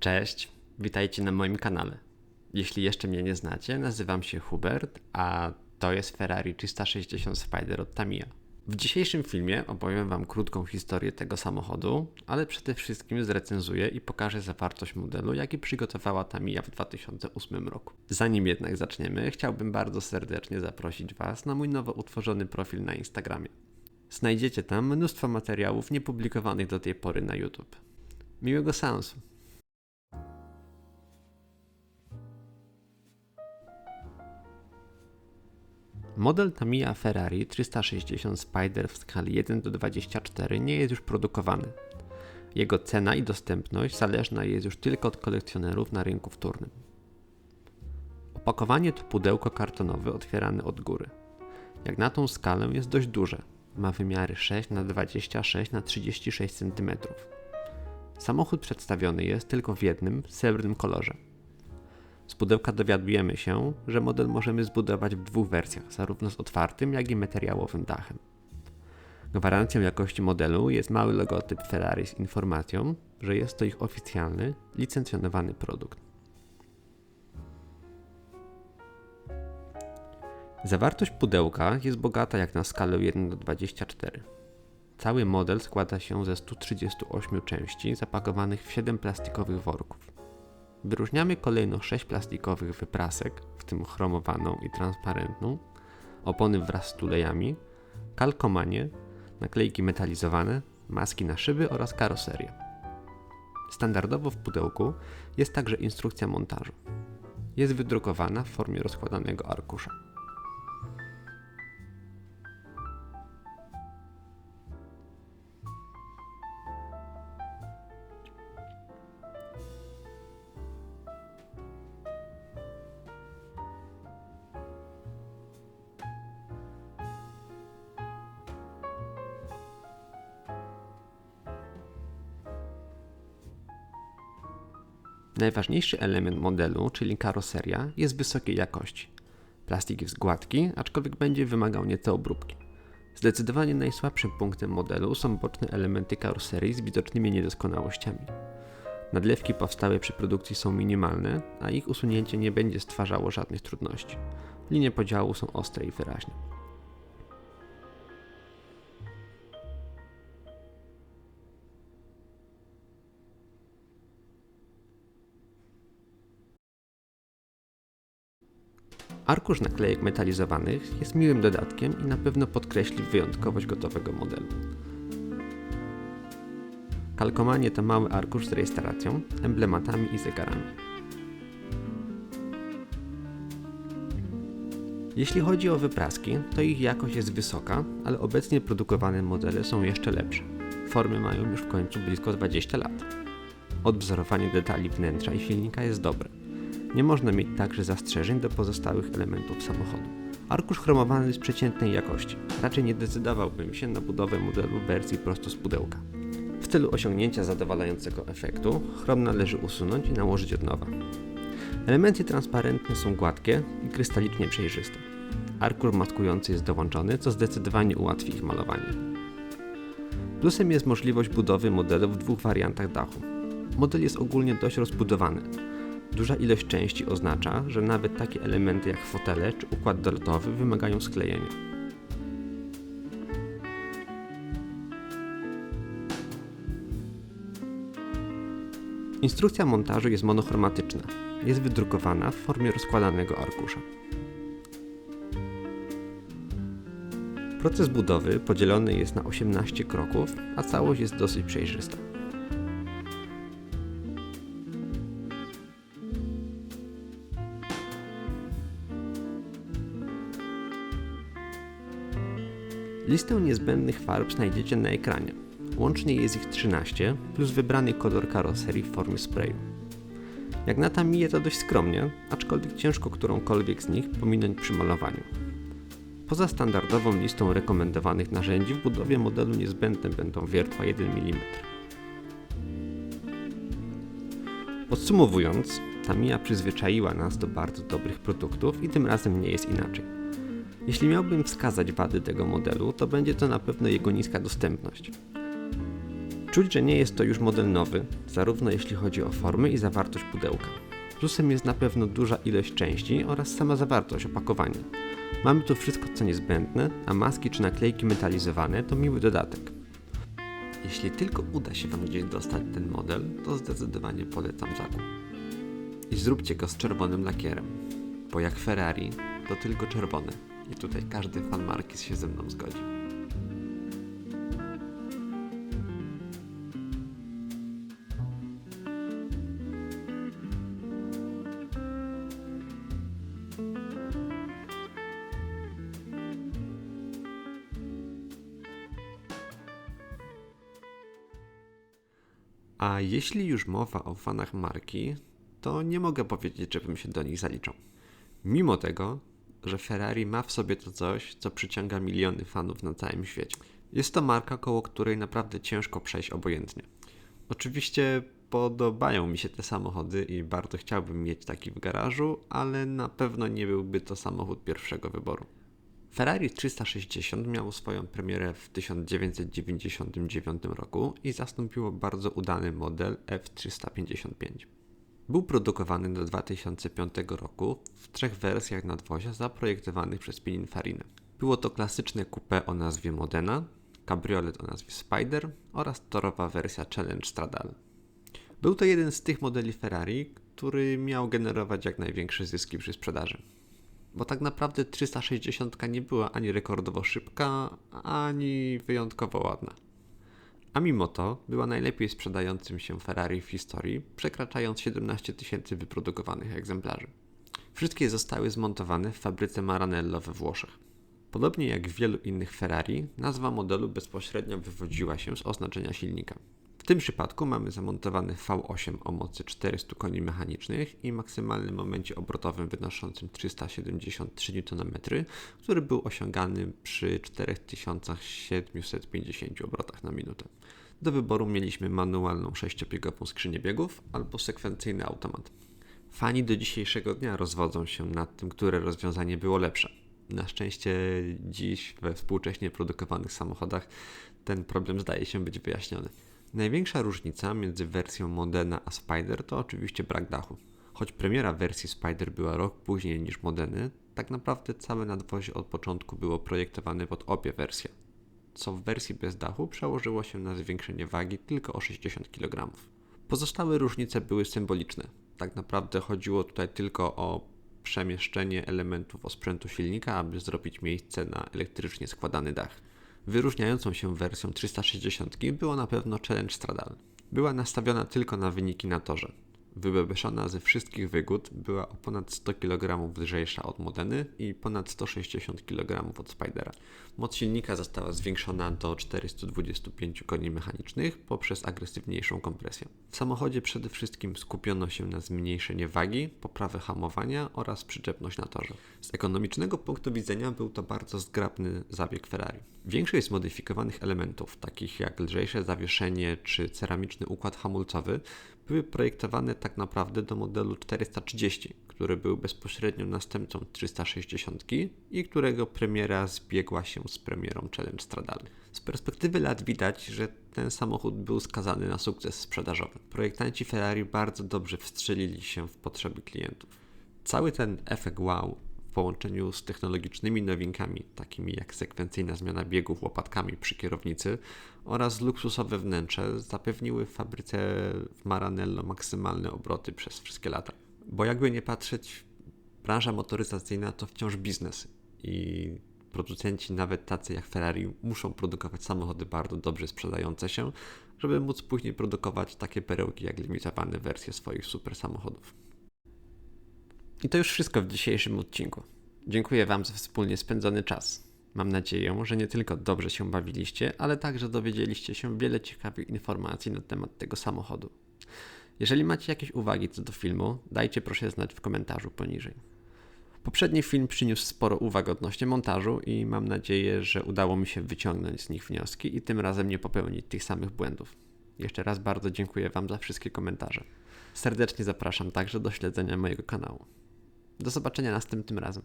Cześć, witajcie na moim kanale. Jeśli jeszcze mnie nie znacie, nazywam się Hubert, a to jest Ferrari 360 Spider od Tamiya. W dzisiejszym filmie opowiem Wam krótką historię tego samochodu, ale przede wszystkim zrecenzuję i pokażę zawartość modelu, jaki przygotowała Tamiya w 2008 roku. Zanim jednak zaczniemy, chciałbym bardzo serdecznie zaprosić Was na mój nowo utworzony profil na Instagramie. Znajdziecie tam mnóstwo materiałów niepublikowanych do tej pory na YouTube. Miłego seansu! Model Tamiya Ferrari 360 Spider w skali 1:24 nie jest już produkowany. Jego cena i dostępność zależna jest już tylko od kolekcjonerów na rynku wtórnym. Opakowanie to pudełko kartonowe otwierane od góry. Jak na tą skalę jest dość duże. Ma wymiary 6x26x36 cm. Samochód przedstawiony jest tylko w jednym, srebrnym kolorze. Z pudełka dowiadujemy się, że model możemy zbudować w dwóch wersjach, zarówno z otwartym, jak i materiałowym dachem. Gwarancją jakości modelu jest mały logotyp Ferrari z informacją, że jest to ich oficjalny, licencjonowany produkt. Zawartość pudełka jest bogata jak na skalę 1:24. Cały model składa się ze 138 części zapakowanych w 7 plastikowych worków. Wyróżniamy kolejno 6 plastikowych wyprasek, w tym chromowaną i transparentną, opony wraz z tulejami, kalkomanie, naklejki metalizowane, maski na szyby oraz karoserię. Standardowo w pudełku jest także instrukcja montażu. Jest wydrukowana w formie rozkładanego arkusza. Najważniejszy element modelu, czyli karoseria, jest wysokiej jakości. Plastik jest gładki, aczkolwiek będzie wymagał nieco obróbki. Zdecydowanie najsłabszym punktem modelu są boczne elementy karoserii z widocznymi niedoskonałościami. Nadlewki powstałe przy produkcji są minimalne, a ich usunięcie nie będzie stwarzało żadnych trudności. Linie podziału są ostre i wyraźne. Arkusz naklejek metalizowanych jest miłym dodatkiem i na pewno podkreśli wyjątkowość gotowego modelu. Kalkomanie to mały arkusz z rejestracją, emblematami i zegarami. Jeśli chodzi o wypraski, to ich jakość jest wysoka, ale obecnie produkowane modele są jeszcze lepsze. Formy mają już w końcu blisko 20 lat. Odwzorowanie detali wnętrza i silnika jest dobre. Nie można mieć także zastrzeżeń do pozostałych elementów samochodu. Arkusz chromowany jest przeciętnej jakości. Raczej nie decydowałbym się na budowę modelu w wersji prosto z pudełka. W celu osiągnięcia zadowalającego efektu, chrom należy usunąć i nałożyć od nowa. Elementy transparentne są gładkie i krystalicznie przejrzyste. Arkusz maskujący jest dołączony, co zdecydowanie ułatwi ich malowanie. Plusem jest możliwość budowy modelu w dwóch wariantach dachu. Model jest ogólnie dość rozbudowany. Duża ilość części oznacza, że nawet takie elementy jak fotele czy układ dolotowy wymagają sklejenia. Instrukcja montażu jest monochromatyczna. Jest wydrukowana w formie rozkładanego arkusza. Proces budowy podzielony jest na 18 kroków, a całość jest dosyć przejrzysta. Listę niezbędnych farb znajdziecie na ekranie. Łącznie jest ich 13, plus wybrany kolor karoserii w formie sprayu. Jak na Tamiję to dość skromnie, aczkolwiek ciężko którąkolwiek z nich pominąć przy malowaniu. Poza standardową listą rekomendowanych narzędzi w budowie modelu niezbędne będą wiertła 1 mm. Podsumowując, Tamiya przyzwyczaiła nas do bardzo dobrych produktów i tym razem nie jest inaczej. Jeśli miałbym wskazać wady tego modelu, to będzie to na pewno jego niska dostępność. Czuć, że nie jest to już model nowy, zarówno jeśli chodzi o formy i zawartość pudełka. Plusem jest na pewno duża ilość części oraz sama zawartość opakowania. Mamy tu wszystko co niezbędne, a maski czy naklejki metalizowane to miły dodatek. Jeśli tylko uda się Wam gdzieś dostać ten model, to zdecydowanie polecam zakup. I zróbcie go z czerwonym lakierem, bo jak Ferrari, to tylko czerwone. I tutaj każdy fan marki się ze mną zgodzi. A jeśli już mowa o fanach marki, to nie mogę powiedzieć, żebym się do nich zaliczał. Mimo tego, że Ferrari ma w sobie to coś, co przyciąga miliony fanów na całym świecie. Jest to marka, koło której naprawdę ciężko przejść obojętnie. Oczywiście podobają mi się te samochody i bardzo chciałbym mieć taki w garażu, ale na pewno nie byłby to samochód pierwszego wyboru. Ferrari 360 miało swoją premierę w 1999 roku i zastąpiło bardzo udany model F355. Był produkowany do 2005 roku w 3 wersjach nadwozia zaprojektowanych przez Pininfarinę. Było to klasyczne coupé o nazwie Modena, kabriolet o nazwie Spider oraz torowa wersja Challenge Stradale. Był to jeden z tych modeli Ferrari, który miał generować jak największe zyski przy sprzedaży. Bo tak naprawdę 360 nie była ani rekordowo szybka, ani wyjątkowo ładna. A mimo to była najlepiej sprzedającym się Ferrari w historii, przekraczając 17 000 wyprodukowanych egzemplarzy. Wszystkie zostały zmontowane w fabryce Maranello we Włoszech. Podobnie jak w wielu innych Ferrari, nazwa modelu bezpośrednio wywodziła się z oznaczenia silnika. W tym przypadku mamy zamontowany V8 o mocy 400 koni mechanicznych i maksymalnym momencie obrotowym wynoszącym 373 Nm, który był osiągany przy 4750 obrotach na minutę. Do wyboru mieliśmy manualną 6-biegową skrzynię biegów albo sekwencyjny automat. Fani do dzisiejszego dnia rozwodzą się nad tym, które rozwiązanie było lepsze. Na szczęście dziś we współcześnie produkowanych samochodach ten problem zdaje się być wyjaśniony. Największa różnica między wersją Modena a Spider to oczywiście brak dachu. Choć premiera wersji Spider była rok później niż Modeny, tak naprawdę całe nadwozie od początku było projektowane pod obie wersje, co w wersji bez dachu przełożyło się na zwiększenie wagi tylko o 60 kg. Pozostałe różnice były symboliczne. Tak naprawdę chodziło tutaj tylko o przemieszczenie elementów osprzętu silnika, aby zrobić miejsce na elektrycznie składany dach. Wyróżniającą się wersją 360 było na pewno Challenge Stradale. Była nastawiona tylko na wyniki na torze. Wybebeszona ze wszystkich wygód, była o ponad 100 kg lżejsza od Modeny i ponad 160 kg od Spidera. Moc silnika została zwiększona do 425 koni mechanicznych poprzez agresywniejszą kompresję. W samochodzie przede wszystkim skupiono się na zmniejszeniu wagi, poprawę hamowania oraz przyczepność na torze. Z ekonomicznego punktu widzenia był to bardzo zgrabny zabieg Ferrari. Większość zmodyfikowanych elementów, takich jak lżejsze zawieszenie czy ceramiczny układ hamulcowy, były projektowane tak naprawdę do modelu 430, który był bezpośrednio następcą 360 i którego premiera zbiegła się z premierą Challenge Stradale. Z perspektywy lat widać, że ten samochód był skazany na sukces sprzedażowy. Projektanci Ferrari bardzo dobrze wstrzelili się w potrzeby klientów. Cały ten efekt wow w połączeniu z technologicznymi nowinkami, takimi jak sekwencyjna zmiana biegów łopatkami przy kierownicy oraz luksusowe wnętrze, zapewniły fabryce w Maranello maksymalne obroty przez wszystkie lata. Bo jakby nie patrzeć, branża motoryzacyjna to wciąż biznes i producenci, nawet tacy jak Ferrari, muszą produkować samochody bardzo dobrze sprzedające się, żeby móc później produkować takie perełki jak limitowane wersje swoich super samochodów. I to już wszystko w dzisiejszym odcinku. Dziękuję Wam za wspólnie spędzony czas. Mam nadzieję, że nie tylko dobrze się bawiliście, ale także dowiedzieliście się wiele ciekawych informacji na temat tego samochodu. Jeżeli macie jakieś uwagi co do filmu, dajcie proszę znać w komentarzu poniżej. Poprzedni film przyniósł sporo uwag odnośnie montażu i mam nadzieję, że udało mi się wyciągnąć z nich wnioski i tym razem nie popełnić tych samych błędów. Jeszcze raz bardzo dziękuję Wam za wszystkie komentarze. Serdecznie zapraszam także do śledzenia mojego kanału. Do zobaczenia następnym razem.